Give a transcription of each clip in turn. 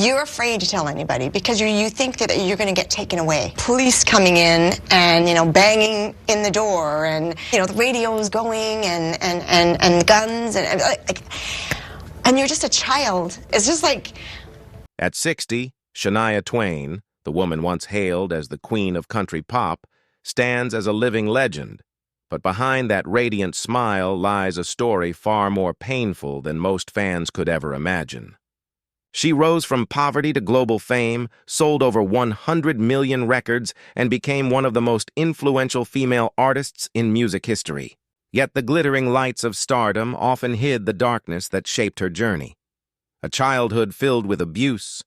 you're afraid to tell anybody because you think that you're going to get taken away. Police coming in and, you know, banging in the door and, you know, the radio's going and guns and you're just a child. It's just like... At 60, Shania Twain, the woman once hailed as the queen of country pop, stands as a living legend. But behind that radiant smile lies a story far more painful than most fans could ever imagine. She rose from poverty to global fame, sold over 100 million records, and became one of the most influential female artists in music history. Yet the glittering lights of stardom often hid the darkness that shaped her journey. A childhood filled with abuse,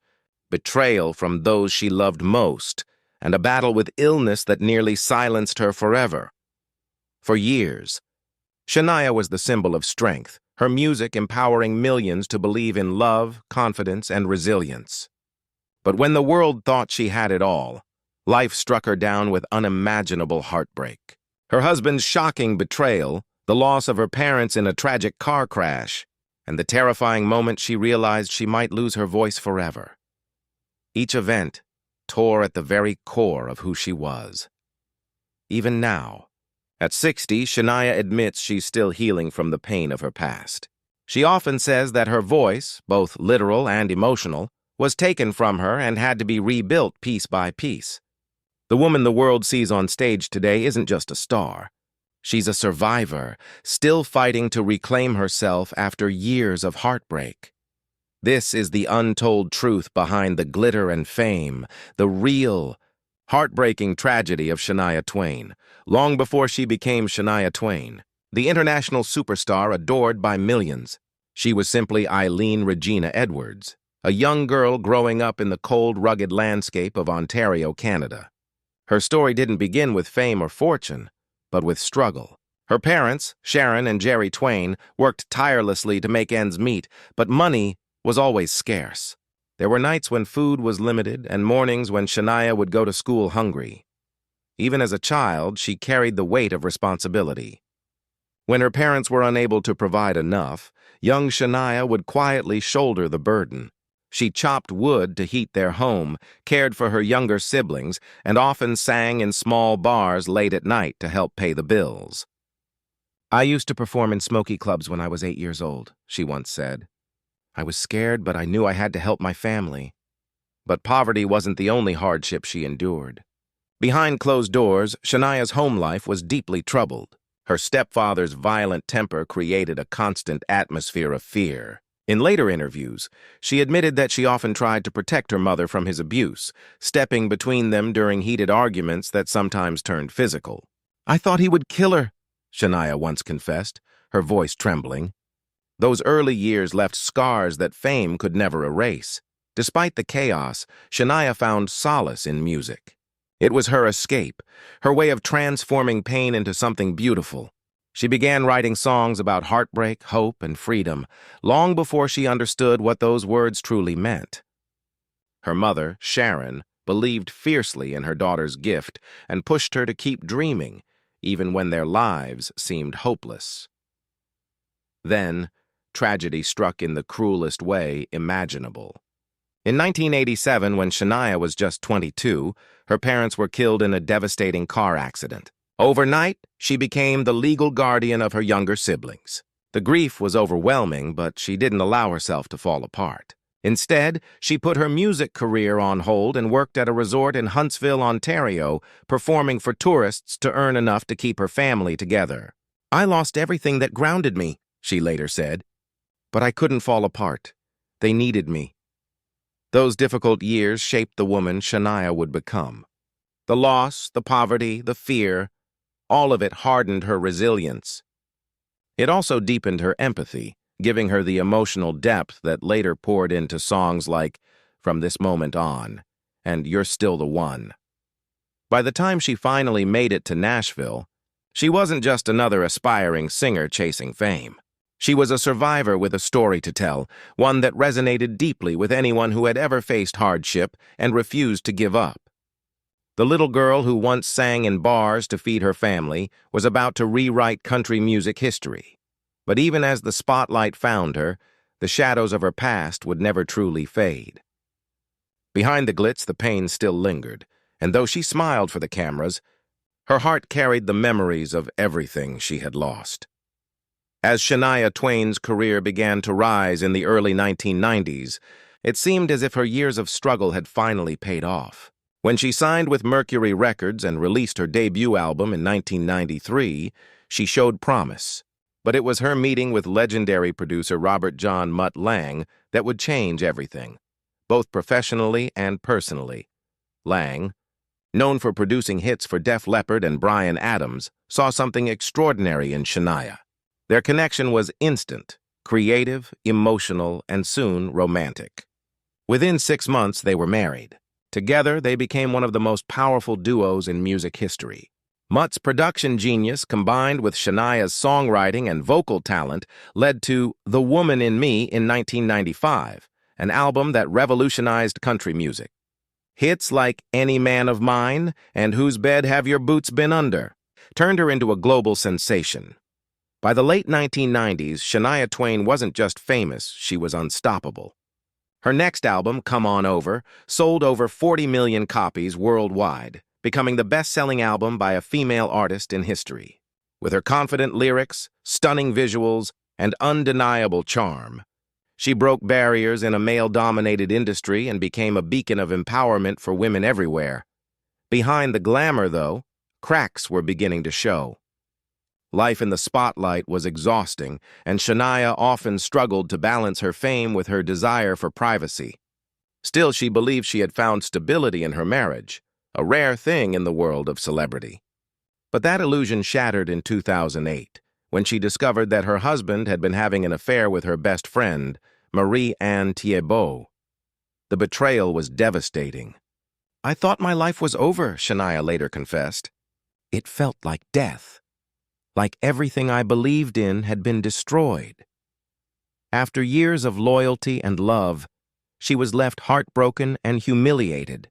betrayal from those she loved most, and a battle with illness that nearly silenced her forever. For years, Shania was the symbol of strength, her music empowering millions to believe in love, confidence, and resilience. But when the world thought she had it all, life struck her down with unimaginable heartbreak. Her husband's shocking betrayal, the loss of her parents in a tragic car crash, and the terrifying moment she realized she might lose her voice forever. Each event tore at the very core of who she was. Even now, at 60, Shania admits she's still healing from the pain of her past. She often says that her voice, both literal and emotional, was taken from her and had to be rebuilt piece by piece. The woman the world sees on stage today isn't just a star. She's a survivor, still fighting to reclaim herself after years of heartbreak. This is the untold truth behind the glitter and fame, the real, heartbreaking tragedy of Shania Twain. Long before she became Shania Twain, the international superstar adored by millions, she was simply Eileen Regina Edwards, a young girl growing up in the cold, rugged landscape of Ontario, Canada. Her story didn't begin with fame or fortune, but with struggle. Her parents, Sharon and Jerry Twain, worked tirelessly to make ends meet, but money was always scarce. There were nights when food was limited and mornings when Shania would go to school hungry. Even as a child, she carried the weight of responsibility. When her parents were unable to provide enough, young Shania would quietly shoulder the burden. She chopped wood to heat their home, cared for her younger siblings, and often sang in small bars late at night to help pay the bills. "I used to perform in smoky clubs when I was 8 years old," she once said. "I was scared, but I knew I had to help my family." But poverty wasn't the only hardship she endured. Behind closed doors, Shania's home life was deeply troubled. Her stepfather's violent temper created a constant atmosphere of fear. In later interviews, she admitted that she often tried to protect her mother from his abuse, stepping between them during heated arguments that sometimes turned physical. "I thought he would kill her," Shania once confessed, her voice trembling. Those early years left scars that fame could never erase. Despite the chaos, Shania found solace in music. It was her escape, her way of transforming pain into something beautiful. She began writing songs about heartbreak, hope, and freedom, long before she understood what those words truly meant. Her mother, Sharon, believed fiercely in her daughter's gift and pushed her to keep dreaming, even when their lives seemed hopeless. Then, tragedy struck in the cruelest way imaginable. In 1987, when Shania was just 22, her parents were killed in a devastating car accident. Overnight, she became the legal guardian of her younger siblings. The grief was overwhelming, but she didn't allow herself to fall apart. Instead, she put her music career on hold and worked at a resort in Huntsville, Ontario, performing for tourists to earn enough to keep her family together. "I lost everything that grounded me," she later said. "But I couldn't fall apart. They needed me." Those difficult years shaped the woman Shania would become. The loss, the poverty, the fear, all of it hardened her resilience. It also deepened her empathy, giving her the emotional depth that later poured into songs like "From This Moment On" and "You're Still the One." By the time she finally made it to Nashville, she wasn't just another aspiring singer chasing fame. She was a survivor with a story to tell, one that resonated deeply with anyone who had ever faced hardship and refused to give up. The little girl who once sang in bars to feed her family was about to rewrite country music history. But even as the spotlight found her, the shadows of her past would never truly fade. Behind the glitz, the pain still lingered, and though she smiled for the cameras, her heart carried the memories of everything she had lost. As Shania Twain's career began to rise in the early 1990s, it seemed as if her years of struggle had finally paid off. When she signed with Mercury Records and released her debut album in 1993, she showed promise. But it was her meeting with legendary producer Robert John Mutt Lange that would change everything, both professionally and personally. Lange, known for producing hits for Def Leppard and Bryan Adams, saw something extraordinary in Shania. Their connection was instant, creative, emotional, and soon romantic. Within 6 months, they were married. Together, they became one of the most powerful duos in music history. Mutt's production genius, combined with Shania's songwriting and vocal talent, led to The Woman in Me in 1995, an album that revolutionized country music. Hits like Any Man of Mine and Whose Bed Have Your Boots Been Under turned her into a global sensation. By the late 1990s, Shania Twain wasn't just famous, she was unstoppable. Her next album, Come On Over, sold over 40 million copies worldwide, becoming the best-selling album by a female artist in history. With her confident lyrics, stunning visuals, and undeniable charm, she broke barriers in a male-dominated industry and became a beacon of empowerment for women everywhere. Behind the glamour, though, cracks were beginning to show. Life in the spotlight was exhausting, and Shania often struggled to balance her fame with her desire for privacy. Still, she believed she had found stability in her marriage, a rare thing in the world of celebrity. But that illusion shattered in 2008, when she discovered that her husband had been having an affair with her best friend, Marie-Anne Thiebaud. The betrayal was devastating. "I thought my life was over," Shania later confessed. "It felt like death. Like everything I believed in had been destroyed." After years of loyalty and love, she was left heartbroken and humiliated.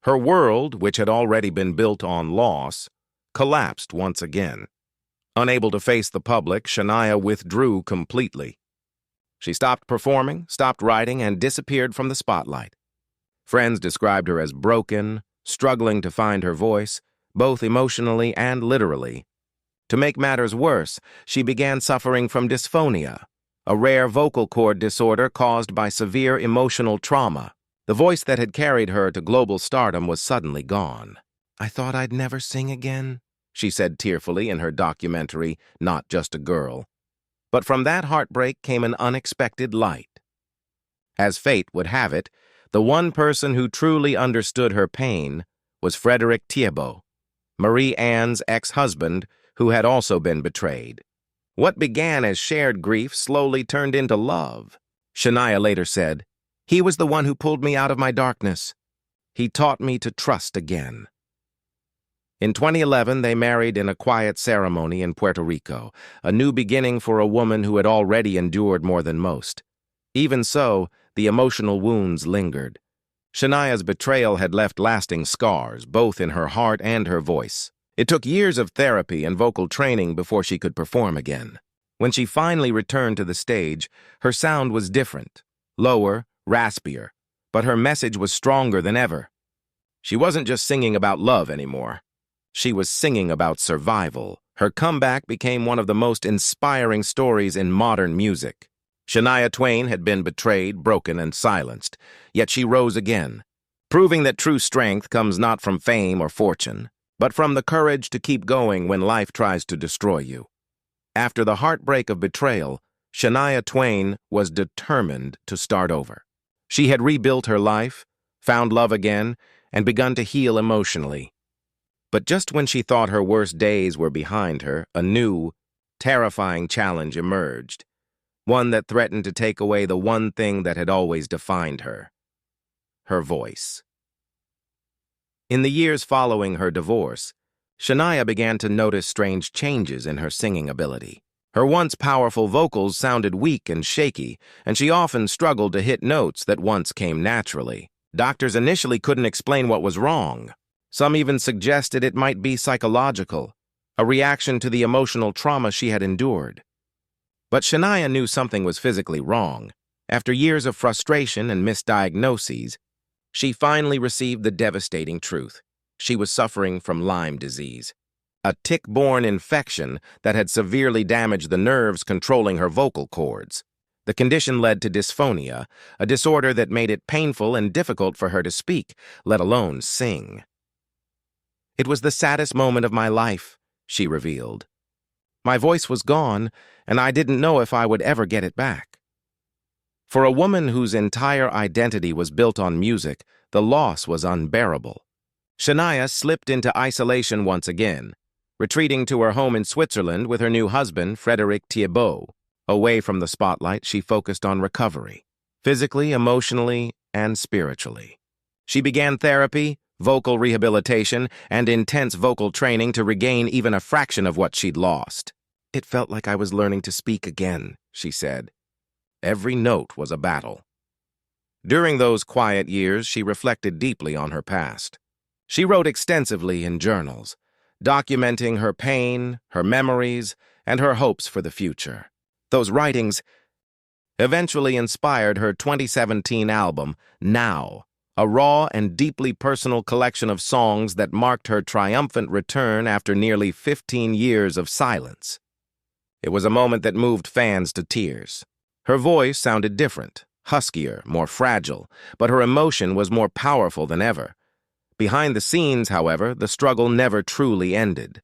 Her world, which had already been built on loss, collapsed once again. Unable to face the public, Shania withdrew completely. She stopped performing, stopped writing, and disappeared from the spotlight. Friends described her as broken, struggling to find her voice, both emotionally and literally. To make matters worse, she began suffering from dysphonia, a rare vocal cord disorder caused by severe emotional trauma. The voice that had carried her to global stardom was suddenly gone. "I thought I'd never sing again," she said tearfully in her documentary, Not Just a Girl. But from that heartbreak came an unexpected light. As fate would have it, the one person who truly understood her pain was Frédéric Thiebaud, Marie-Anne's ex-husband, who had also been betrayed. What began as shared grief slowly turned into love. Shania later said, "He was the one who pulled me out of my darkness. He taught me to trust again." In 2011, they married in a quiet ceremony in Puerto Rico, a new beginning for a woman who had already endured more than most. Even so, the emotional wounds lingered. Shania's betrayal had left lasting scars, both in her heart and her voice. It took years of therapy and vocal training before she could perform again. When she finally returned to the stage, her sound was different, lower, raspier, but her message was stronger than ever. She wasn't just singing about love anymore. She was singing about survival. Her comeback became one of the most inspiring stories in modern music. Shania Twain had been betrayed, broken, and silenced, yet she rose again, proving that true strength comes not from fame or fortune, but from the courage to keep going when life tries to destroy you. After the heartbreak of betrayal, Shania Twain was determined to start over. She had rebuilt her life, found love again, and begun to heal emotionally. But just when she thought her worst days were behind her, a new, terrifying challenge emerged, one that threatened to take away the one thing that had always defined her: her voice. In the years following her divorce, Shania began to notice strange changes in her singing ability. Her once powerful vocals sounded weak and shaky, and she often struggled to hit notes that once came naturally. Doctors initially couldn't explain what was wrong. Some even suggested it might be psychological, a reaction to the emotional trauma she had endured. But Shania knew something was physically wrong. After years of frustration and misdiagnoses, She finally received the devastating truth. She was suffering from Lyme disease, a tick-borne infection that had severely damaged the nerves controlling her vocal cords. The condition led to dysphonia, a disorder that made it painful and difficult for her to speak, let alone sing. "It was the saddest moment of my life," she revealed. "My voice was gone, and I didn't know if I would ever get it back." For a woman whose entire identity was built on music, the loss was unbearable. Shania slipped into isolation once again, retreating to her home in Switzerland with her new husband, Frédéric Thiebaud. Away from the spotlight, she focused on recovery, physically, emotionally, and spiritually. She began therapy, vocal rehabilitation, and intense vocal training to regain even a fraction of what she'd lost. "It felt like I was learning to speak again," she said. Every note was a battle. During those quiet years, she reflected deeply on her past. She wrote extensively in journals, documenting her pain, her memories, and her hopes for the future. Those writings eventually inspired her 2017 album, Now, a raw and deeply personal collection of songs that marked her triumphant return after nearly 15 years of silence. It was a moment that moved fans to tears. Her voice sounded different, huskier, more fragile, but her emotion was more powerful than ever. Behind the scenes, however, the struggle never truly ended.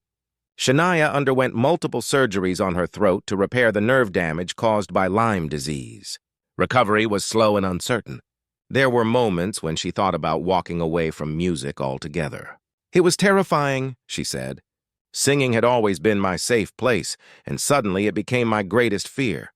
Shania underwent multiple surgeries on her throat to repair the nerve damage caused by Lyme disease. Recovery was slow and uncertain. There were moments when she thought about walking away from music altogether. "It was terrifying," she said. "Singing had always been my safe place, and suddenly it became my greatest fear."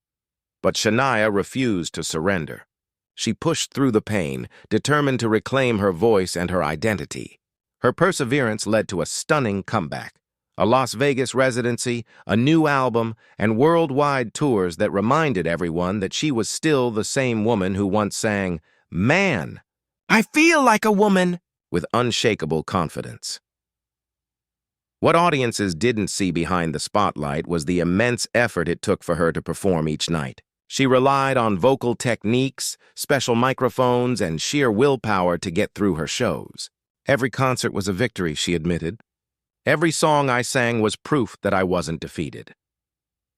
But Shania refused to surrender. She pushed through the pain, determined to reclaim her voice and her identity. Her perseverance led to a stunning comeback, a Las Vegas residency, a new album, and worldwide tours that reminded everyone that she was still the same woman who once sang, "Man, I feel like a woman," with unshakable confidence. What audiences didn't see behind the spotlight was the immense effort it took for her to perform each night. She relied on vocal techniques, special microphones, and sheer willpower to get through her shows. "Every concert was a victory," she admitted. "Every song I sang was proof that I wasn't defeated."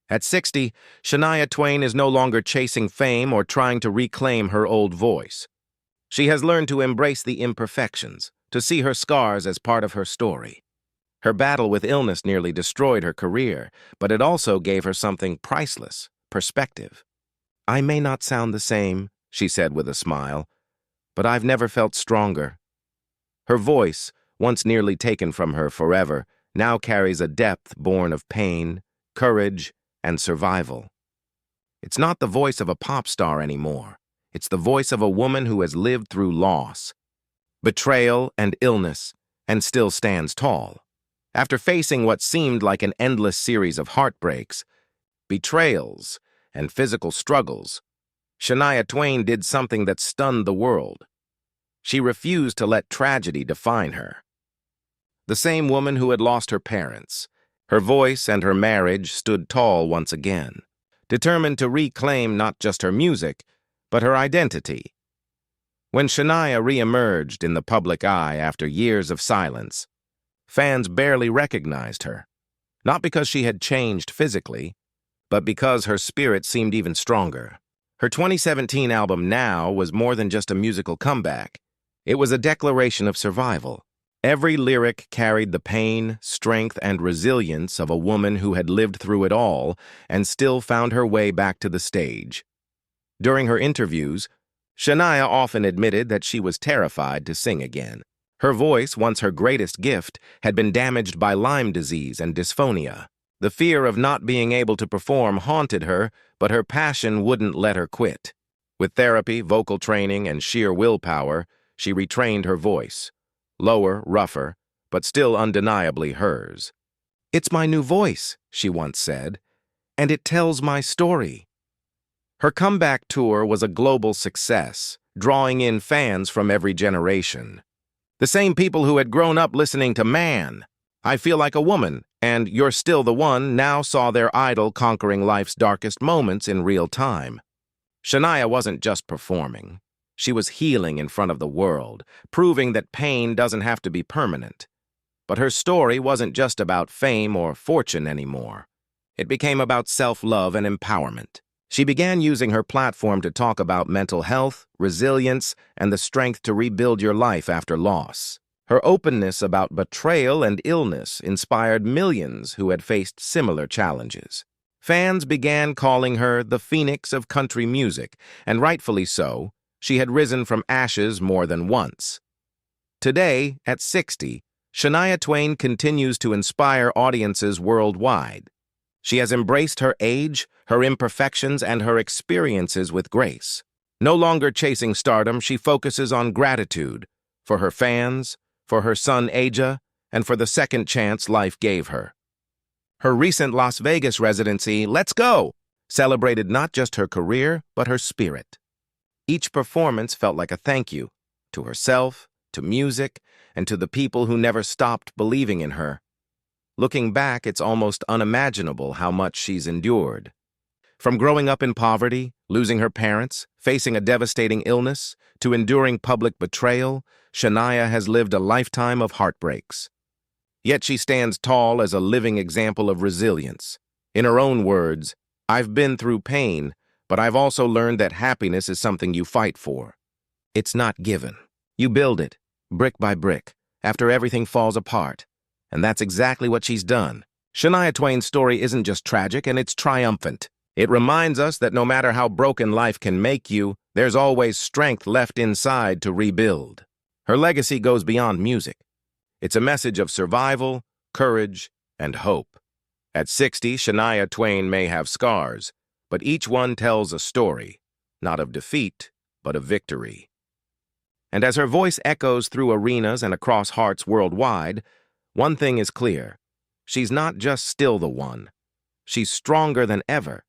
At 60, Shania Twain is no longer chasing fame or trying to reclaim her old voice. She has learned to embrace the imperfections, to see her scars as part of her story. Her battle with illness nearly destroyed her career, but it also gave her something priceless: perspective. "I may not sound the same," she said with a smile, "but I've never felt stronger." Her voice, once nearly taken from her forever, now carries a depth born of pain, courage, and survival. It's not the voice of a pop star anymore. It's the voice of a woman who has lived through loss, betrayal, and illness, and still stands tall. After facing what seemed like an endless series of heartbreaks, betrayals, and physical struggles, Shania Twain did something that stunned the world. She refused to let tragedy define her. The same woman who had lost her parents, her voice and her marriage stood tall once again, determined to reclaim not just her music, but her identity. When Shania re-emerged in the public eye after years of silence, fans barely recognized her, not because she had changed physically, but because her spirit seemed even stronger. Her 2017 album, Now, was more than just a musical comeback. It was a declaration of survival. Every lyric carried the pain, strength, and resilience of a woman who had lived through it all and still found her way back to the stage. During her interviews, Shania often admitted that she was terrified to sing again. Her voice, once her greatest gift, had been damaged by Lyme disease and dysphonia. The fear of not being able to perform haunted her, but her passion wouldn't let her quit. With therapy, vocal training, and sheer willpower, she retrained her voice. Lower, rougher, but still undeniably hers. "It's my new voice," she once said, "and it tells my story." Her comeback tour was a global success, drawing in fans from every generation. The same people who had grown up listening to Man, I Feel Like a Woman, and You're Still the One now saw their idol conquering life's darkest moments in real time. Shania wasn't just performing. She was healing in front of the world, proving that pain doesn't have to be permanent. But her story wasn't just about fame or fortune anymore. It became about self-love and empowerment. She began using her platform to talk about mental health, resilience, and the strength to rebuild your life after loss. Her openness about betrayal and illness inspired millions who had faced similar challenges. Fans began calling her the Phoenix of country music, and rightfully so. She had risen from ashes more than once. Today, at 60, Shania Twain continues to inspire audiences worldwide. She has embraced her age, her imperfections, and her experiences with grace. No longer chasing stardom, she focuses on gratitude for her fans, for her son Aja, and for the second chance life gave her. Her recent Las Vegas residency, Let's Go, celebrated not just her career, but her spirit. Each performance felt like a thank you to herself, to music, and to the people who never stopped believing in her. Looking back, it's almost unimaginable how much she's endured. From growing up in poverty, losing her parents, facing a devastating illness, to enduring public betrayal, Shania has lived a lifetime of heartbreaks. Yet she stands tall as a living example of resilience. In her own words, "I've been through pain, but I've also learned that happiness is something you fight for. It's not given. You build it, brick by brick, after everything falls apart." And that's exactly what she's done. Shania Twain's story isn't just tragic, and it's triumphant. It reminds us that no matter how broken life can make you, there's always strength left inside to rebuild. Her legacy goes beyond music. It's a message of survival, courage, and hope. At 60, Shania Twain may have scars, but each one tells a story, not of defeat, but of victory. And as her voice echoes through arenas and across hearts worldwide, one thing is clear. She's not just still the one. She's stronger than ever,